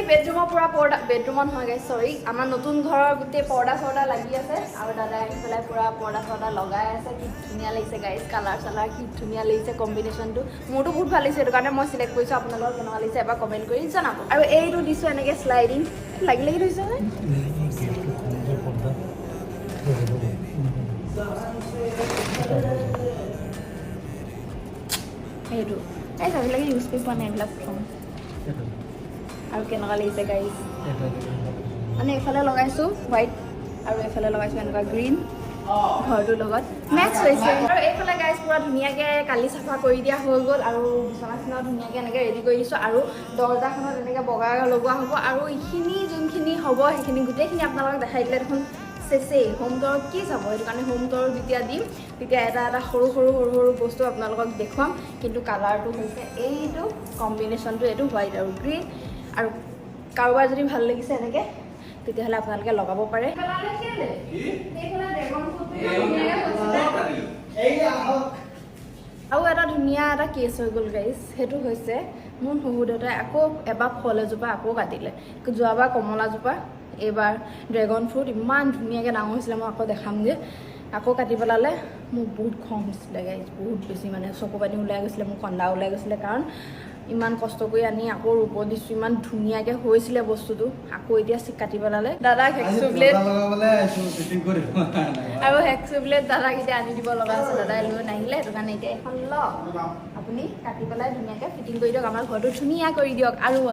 বেডৰুমৰ পুৰা পৰ্দা বেডৰুমত নহয় গাইজ চৰি আমাৰ নতুন ঘৰৰ গোটেই পৰ্দা চৰ্দা লাগি আছে আৰু দাদাই আহি পেলাই পুৰা পৰ্দা চৰ্দা লগাই আছে কি ধুনীয়া লাগিছে গাইজ কালাৰ চালাৰ কি ধুনীয়া লাগিছে কম্বিনেশ্যনটো মোৰতো বহুত ভাল লাগিছে সেইটো কাৰণে মই চিলেক্ট কৰিছোঁ আপোনালোকৰ কেনেকুৱা লাগিছে এবাৰ কমেণ্ট কৰি জনাব আৰু এইটো দিছোঁ এনেকৈ শ্লাইডিং লাগি লাগি ধৰিছে নে সেইটো এই চাবিলাকে ইউজ কৰি পোৱা নাই এইবিলাক প্ৰথম আৰু কেনেকুৱা লাগিছে গাইজ মানে এইফালে লগাইছোঁ হোৱাইট আৰু এইফালে লগাইছোঁ এনেকুৱা গ্ৰীণ ঘৰটোৰ লগত মেটচ হৈছে আৰু এইফালে গাইজ পুৰা ধুনীয়াকৈ কালি চাফা কৰি দিয়া হৈ গ'ল আৰু বিচনা চিচনাও ধুনীয়াকৈ এনেকৈ ৰেডি কৰি দিছোঁ আৰু দৰ্জাখনত এনেকৈ বগা লগোৱা হ'ব আৰু এইখিনি যোনখিনি হ'ব সেইখিনি গোটেইখিনি আপোনালোকক দেখাই দিলে দেখোন চেচেই হোম ট'ৰত কি যাব সেইটো কাৰণে হোম ট'ৰত যেতিয়া দিম তেতিয়া এটা এটা সৰু সৰু সৰু সৰু বস্তু আপোনালোকক দেখুৱাম কিন্তু কালাৰটো হৈছে এইটো কম্বিনেশ্যনটো এইটো হোৱাইট আৰু গ্ৰীণ আৰু কাৰোবাৰ যদি ভাল লাগিছে এনেকৈ তেতিয়াহ'লে আপোনালোকে লগাব পাৰে আৰু এটা ধুনীয়া এটা কেছ হৈ গ'ল গাইজ সেইটো হৈছে মোৰ শহুৰ দেউতাই আকৌ এবাৰ ফল এজোপা আকৌ কাটিলে যোৱাবাৰ কমলাজোপা এইবাৰ ড্ৰেগন ফ্ৰুট ইমান ধুনীয়াকৈ ডাঙৰ হৈছিলে মই আকৌ দেখামগৈ আকৌ কাটি পেলালে মোৰ বহুত খং হৈছিলে গাইজ বহুত বেছি মানে চকু পানী ওলাই গৈছিলে মোৰ কন্দা ওলাই গৈছিলে কাৰণ ইমান কষ্ট কৰি আনি আকৌ ৰুব দিছোঁ ইমান ধুনীয়াকৈ হৈছিলে বস্তুটো আকৌ এতিয়া কাটি পেলালে দাদাক হেক্সু ব্লেড আৰু হেক্সু ব্লেড দাদাক এতিয়া আনি দিব লগা আছে দাদাই লৈ নাহিলে সেইটো কাৰণে এতিয়া এখন লওক আপুনি কাটি পেলাই ধুনীয়াকৈ ফিটিং কৰি দিয়ক আমাৰ ঘৰটো ধুনীয়া কৰি দিয়ক আৰু